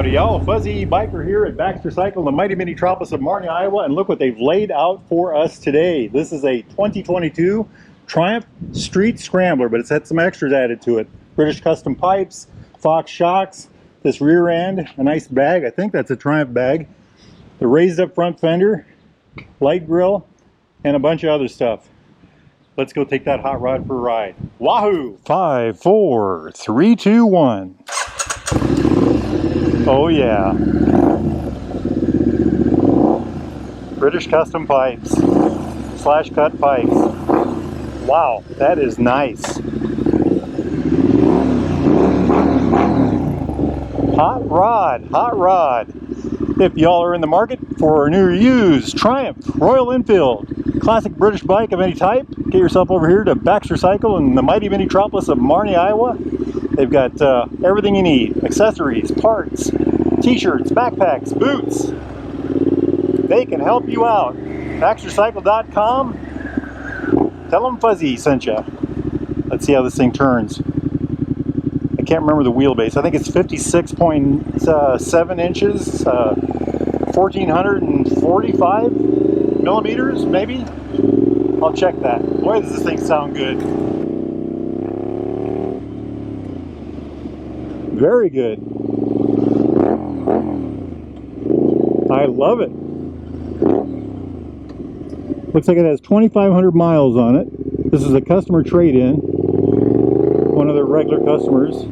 Howdy y'all, Fuzzy Biker here at Baxter Cycle, the mighty metropolis of Martin, Iowa, and look what they've laid out for us today. This is a 2022 Triumph Street Scrambler, but it's had some extras added to it. British custom pipes, Fox shocks, this rear end, a nice bag, I think that's a Triumph bag, the raised up front fender, light grille, and a bunch of other stuff. Let's go take that hot rod for a ride. Wahoo! 5, 4, 3, 2, 1. Oh yeah. British custom pipes, slash cut pipes. Wow, that is nice. Hot rod, hot rod. If y'all are in the market for a new or used Triumph, Royal Enfield, classic British bike of any type, get yourself over here to Baxter Cycle in the mighty metropolis of Martin, Iowa. They've got everything you need, accessories, parts, t-shirts, backpacks, boots. They can help you out. BaxterCycle.com. Tell them Fuzzy sent you. Let's see how this thing turns. I can't remember the wheelbase. I think it's 56.7 inches, 1,445 millimeters, maybe? I'll check that. Boy, does this thing sound good. Very good. I love it. Looks like it has 2,500 miles on it. This is a customer trade-in. One of their regular customers.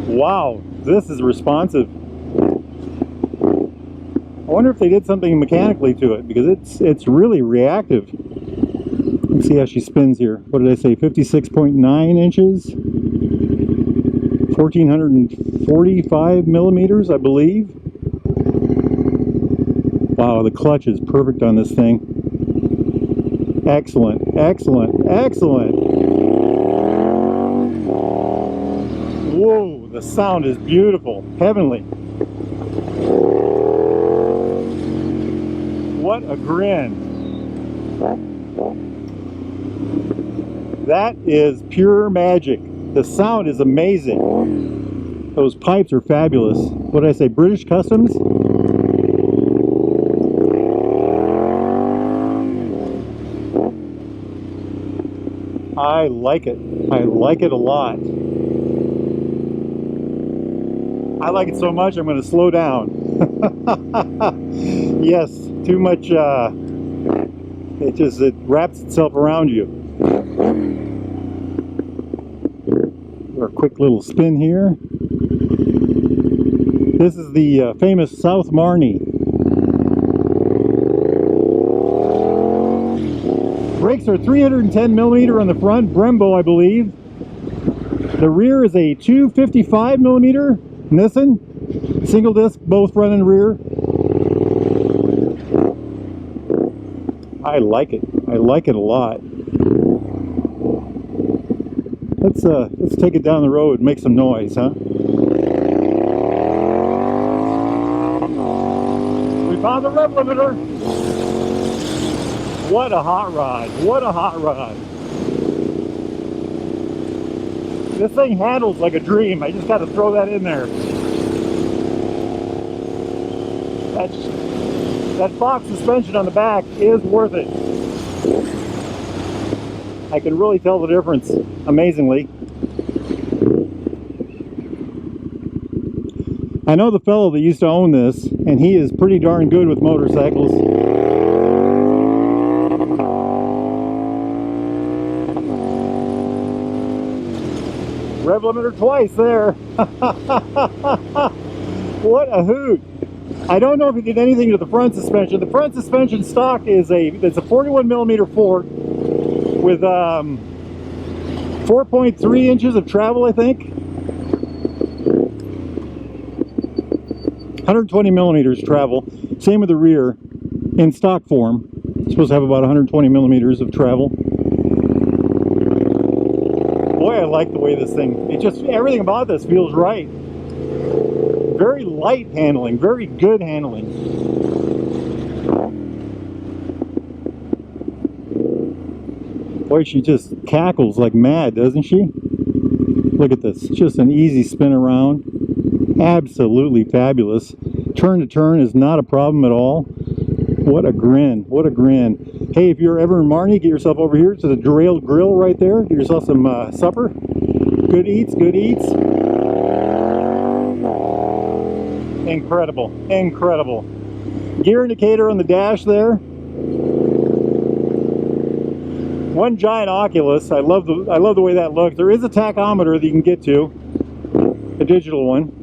Wow, this is responsive. I wonder if they did something mechanically to it, because it's really reactive. Let's see how she spins here. What did I say? 56.9 inches? 1,445 millimeters, I believe. Wow, the clutch is perfect on this thing. Excellent, excellent, excellent. Whoa, the sound is beautiful, heavenly. What a grin. That is pure magic. The sound is amazing. Those pipes are fabulous. What did I say? British Customs? I like it. I like it a lot. I like it so much I'm going to slow down. Yes, too much, it wraps itself around you. Our quick little spin here. This is the famous South Marnie. Brakes are 310 millimeter on the front, Brembo I believe. The rear is a 255 millimeter Nissan, single disc, both front and rear. I like it. I like it a lot. Let's take it down the road and make some noise, huh? We found the rev limiter. What a hot rod. What a hot rod. This thing handles like a dream. I just got to throw that in there. That Fox suspension on the back is worth it. I can really tell the difference, amazingly. I know the fellow that used to own this, and he is pretty darn good with motorcycles. Rev limiter twice there. What a hoot. I don't know if he did anything to the front suspension. The front suspension stock is it's a 41 millimeter fork with 4.3 inches of travel, I think. 120 millimeters travel. Same with the rear in stock form. It's supposed to have about 120 millimeters of travel. Boy, I like the way this thing, everything about this feels right. Very light handling, very good handling. Boy, she just cackles like mad, doesn't she? Look at this, just an easy spin around. Absolutely fabulous. Turn to turn is not a problem at all. What a grin, what a grin. Hey, if you're ever in Marnie, get yourself over here to the Derailed Grill right there. Get yourself some supper. Good eats, good eats. Incredible, incredible. Gear indicator on the dash there. One giant Oculus. I love the way that looks. There is a tachometer that you can get to, a digital one.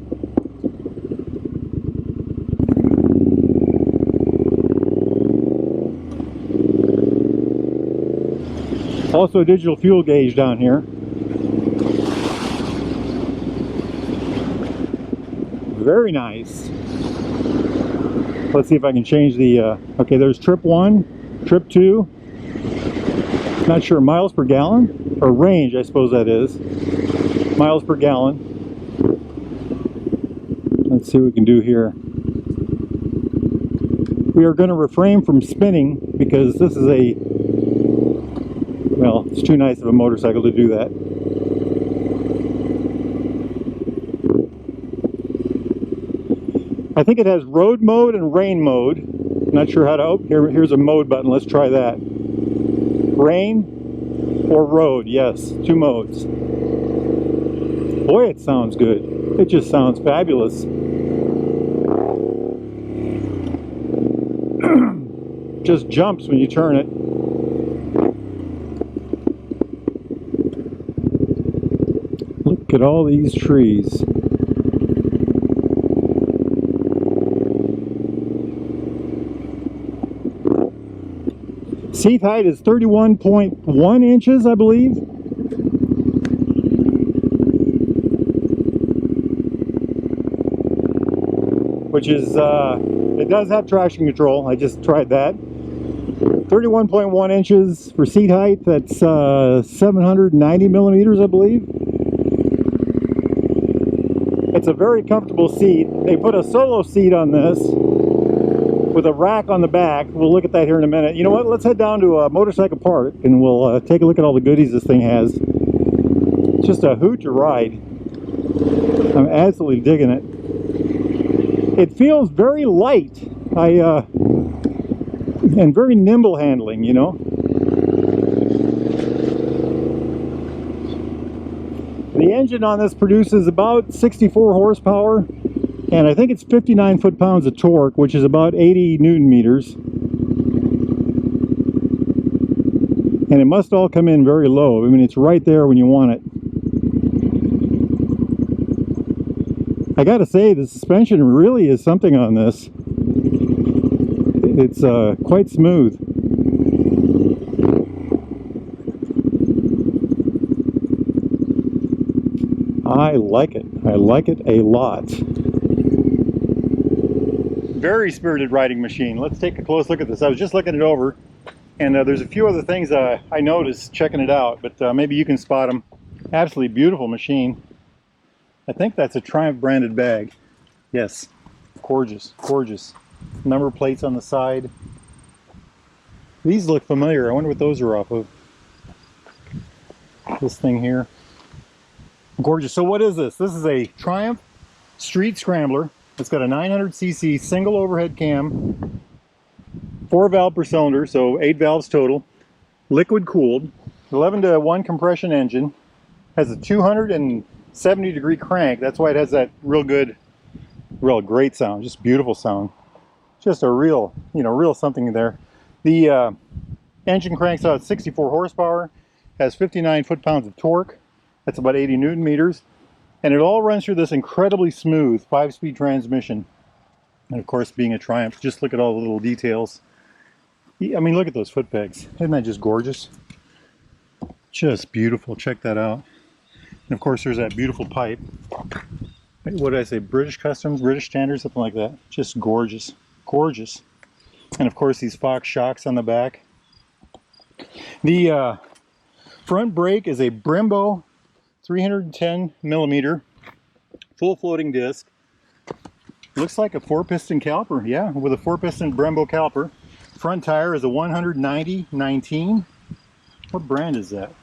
Also a digital fuel gauge down here. Very nice. Let's see if I can change the, okay, there's trip 1, trip 2. Not sure, miles per gallon? Or range, I suppose that is. Miles per gallon. Let's see what we can do here. We are going to refrain from spinning because this is a, well, it's too nice of a motorcycle to do that. I think it has road mode and rain mode. Not sure how to, oh, here's a mode button. Let's try that. Rain or road, yes, 2 modes. Boy, it sounds good. It just sounds fabulous. Just jumps when you turn it. Look at all these trees. Seat height is 31.1 inches, I believe. Which is, it does have traction control. I just tried that. 31.1 inches for seat height. That's 790 millimeters, I believe. It's a very comfortable seat. They put a solo seat on this with a rack on the back. We'll look at that here in a minute. You know what? Let's head down to a motorcycle park and we'll take a look at all the goodies this thing has. It's just a hoot to ride. I'm absolutely digging it. It feels very light. And very nimble handling, you know. The engine on this produces about 64 horsepower. And I think it's 59 foot-pounds of torque, which is about 80 newton meters. And it must all come in very low. I mean, it's right there when you want it. I gotta say, the suspension really is something on this. It's quite smooth. I like it. I like it a lot. Very spirited riding machine. Let's take a close look at this. I was just looking it over, and there's a few other things I noticed checking it out, but maybe you can spot them. Absolutely beautiful machine. I think that's a Triumph branded bag. Yes, gorgeous, gorgeous. Number plates on the side. These look familiar. I wonder what those are off of. This thing here. Gorgeous. So what is this? This is a Triumph Street Scrambler. It's got a 900cc single overhead cam, 4 valve per cylinder, so 8 valves total, liquid cooled, 11-to-1 compression engine, has a 270 degree crank. That's why it has that real great sound, just beautiful sound. Just a real, real something there. The engine cranks out at 64 horsepower, has 59 foot-pounds of torque. That's about 80 newton meters. And it all runs through this incredibly smooth 5-speed transmission. And of course, being a Triumph, just look at all the little details. I mean, look at those foot pegs. Isn't that just gorgeous? Just beautiful. Check that out. And of course, there's that beautiful pipe. What did I say? British Customs, British Standard, something like that. Just gorgeous. Gorgeous. And of course, these Fox shocks on the back. The front brake is a Brembo 310 millimeter full floating disc. Looks like a 4-piston caliper, yeah, with a 4-piston Brembo caliper. Front tire is a 190/19. What brand is that?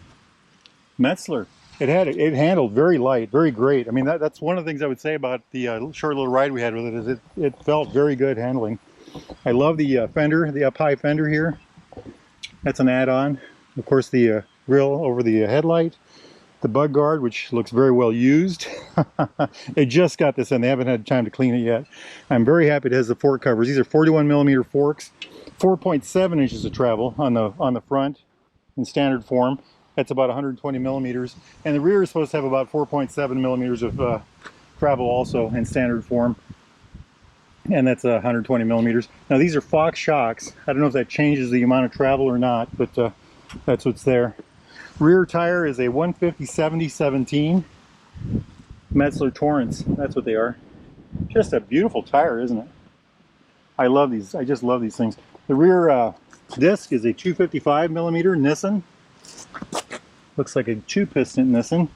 Metzler. it handled very light, very great. I mean, that's one of the things I would say about the short little ride we had with it, is it felt very good handling. I love the fender, the up high fender here. That's an add-on. Of course, the grill over the headlight, the bug guard, which looks very well used. They just got this in. They haven't had time to clean it yet. I'm very happy it has the fork covers. These are 41mm forks, 4.7 inches of travel on the front in standard form. That's about 120 millimeters. And the rear is supposed to have about 4.7 millimeters of travel also in standard form. And that's 120 millimeters. Now these are Fox shocks. I don't know if that changes the amount of travel or not, but that's what's there. Rear tire is a 150/70/17 Metzler Torrents. That's what they are. Just a beautiful tire, isn't it? I love these. I just love these things. The rear disc is a 255mm Nissan. Looks like a 2-piston Nissan.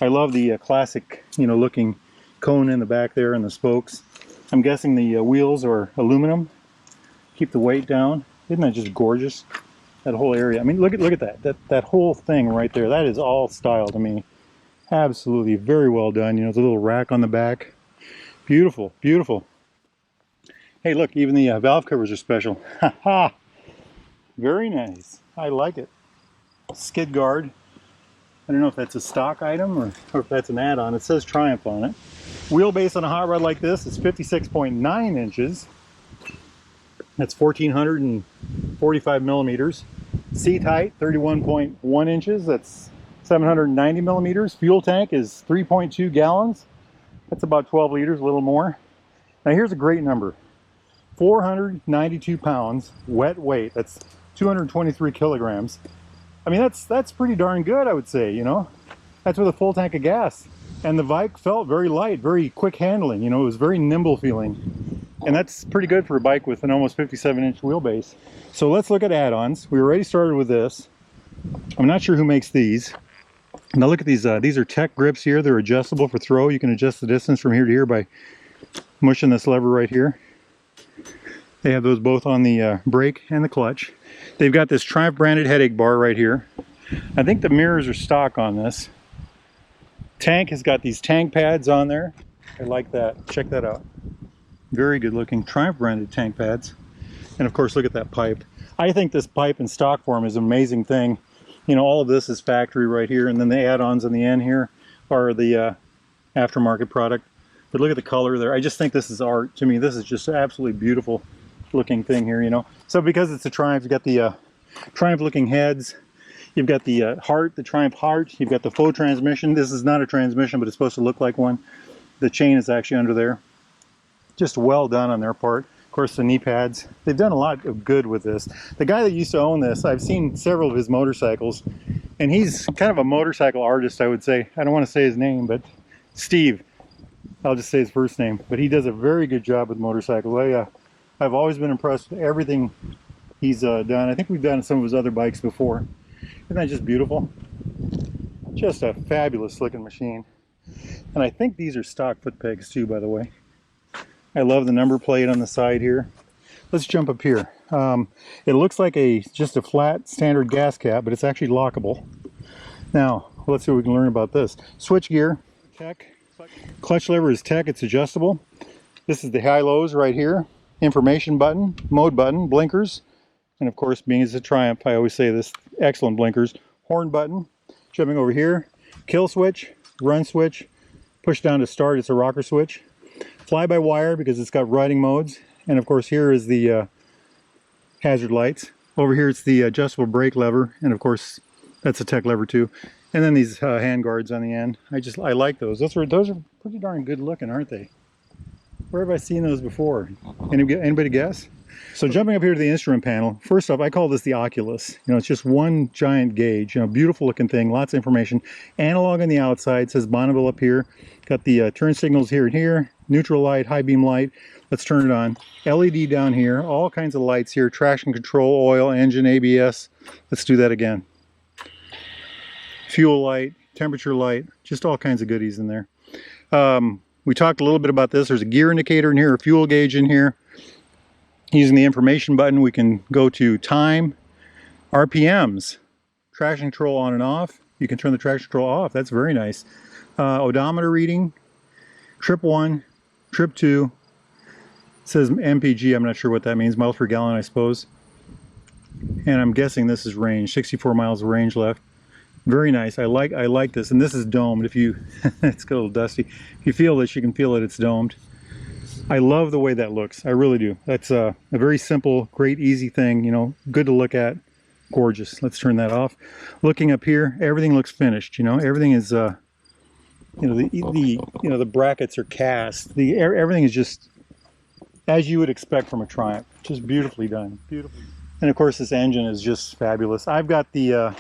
I love the classic, looking cone in the back there and the spokes. I'm guessing the wheels are aluminum. Keep the weight down. Isn't that just gorgeous? That whole area. I mean, look at that whole thing right there. That is all style to me. Absolutely, very well done. The little rack on the back. Beautiful, beautiful. Hey, look, even the valve covers are special. Ha ha! Very nice. I like it. Skid guard. I don't know if that's a stock item or if that's an add-on. It says Triumph on it. Wheelbase on a hot rod like this is 56.9 inches. That's 1,445 millimeters. Seat height, 31.1 inches. That's 790 millimeters. Fuel tank is 3.2 gallons. That's about 12 liters, a little more. Now here's a great number. 492 pounds wet weight. That's 223 kilograms. I mean, that's pretty darn good, I would say, That's with a full tank of gas. And the bike felt very light, very quick handling, it was very nimble feeling. And that's pretty good for a bike with an almost 57-inch wheelbase. So let's look at add-ons. We already started with this. I'm not sure who makes these. Now look at these. These are tech grips here. They're adjustable for throw. You can adjust the distance from here to here by mushing this lever right here. They have those both on the brake and the clutch. They've got this Triumph branded headache bar right here. I think the mirrors are stock on this. Tank has got these tank pads on there. I like that. Check that out. Very good looking Triumph branded tank pads. And of course, look at that pipe. I think this pipe in stock form is an amazing thing. All of this is factory right here, and then the add-ons on the end here are the aftermarket product. But look at the color there. I just think this is art. To me, this is just absolutely beautiful looking thing here, So because it's a Triumph, you've got the Triumph looking heads. You've got the heart, the Triumph heart. You've got the faux transmission. This is not a transmission, but it's supposed to look like one. The chain is actually under there. Just well done on their part. Of course, the knee pads. They've done a lot of good with this. The guy that used to own this, I've seen several of his motorcycles, and he's kind of a motorcycle artist, I would say. I don't want to say his name, but Steve. I'll just say his first name. But he does a very good job with motorcycles. I've always been impressed with everything he's done. I think we've done some of his other bikes before. Isn't that just beautiful? Just a fabulous looking machine. And I think these are stock foot pegs too, by the way. I love the number plate on the side here. Let's jump up here. It looks like just a flat standard gas cap, but it's actually lockable. Now, let's see what we can learn about this. Switch gear, tech. Clutch lever is tech, it's adjustable. This is the high-lows right here. Information button, mode button, blinkers. And of course, being as a Triumph, I always say this, excellent blinkers. Horn button, jumping over here. Kill switch, run switch, push down to start, it's a rocker switch. Fly-by-wire because it's got riding modes. And of course, here is the hazard lights. Over here, it's the adjustable brake lever. And of course, that's a tech lever too. And then these hand guards on the end. I like those. Those are pretty darn good looking, aren't they? Where have I seen those before? Anybody guess? So jumping up here to the instrument panel, first off, I call this the Oculus. It's just one giant gauge, beautiful looking thing, lots of information. Analog on the outside, says Bonneville up here. Got the turn signals here and here, neutral light, high beam light. Let's turn it on. LED down here, all kinds of lights here, traction control, oil, engine, ABS. Let's do that again. Fuel light, temperature light, just all kinds of goodies in there. We talked a little bit about this. There's a gear indicator in here, a fuel gauge in here. Using the information button, we can go to time, RPMs, traction control on and off, You can turn the traction control off. That's very nice. Odometer reading, trip 1, trip 2. It says MPG, I'm not sure what that means, miles per gallon, I suppose. And I'm guessing this is range, 64 miles of range left. Very nice. I like this, and this is domed. If you, it's a little dusty. If you feel this, you can feel it. It's domed. I love the way that looks. I really do. That's a very simple, great, easy thing. You know, good to look at. Gorgeous. Let's turn that off. Looking up here, everything looks finished. You know, everything is, you know, the brackets are cast. Everything is just as you would expect from a Triumph. Just beautifully done. Beautifully. And of course, this engine is just fabulous. I've got the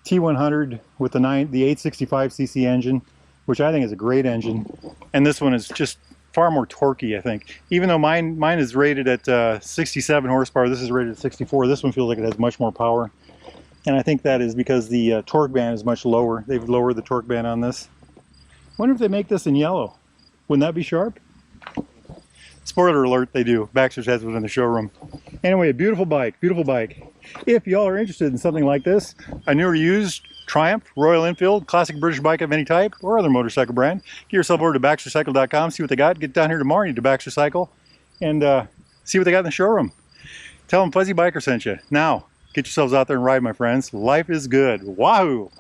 T100 with the 865cc engine, which I think is a great engine, and this one is just far more torquey, I think. Even though mine is rated at 67 horsepower, this is rated at 64. This one feels like it has much more power, and I think that is because the torque band is much lower. They've lowered the torque band on this. Wonder if they make this in yellow. Wouldn't that be sharp? Spoiler alert, they do. Baxter's has one in the showroom. Anyway, a beautiful bike, beautiful bike. If y'all are interested in something like this, a new or used Triumph, Royal Enfield, classic British bike of any type, or other motorcycle brand, get yourself over to BaxterCycle.com, see what they got. Get down here tomorrow to Baxter Cycle and see what they got in the showroom. Tell them Fuzzy Biker sent you. Now, get yourselves out there and ride, my friends. Life is good. Wahoo!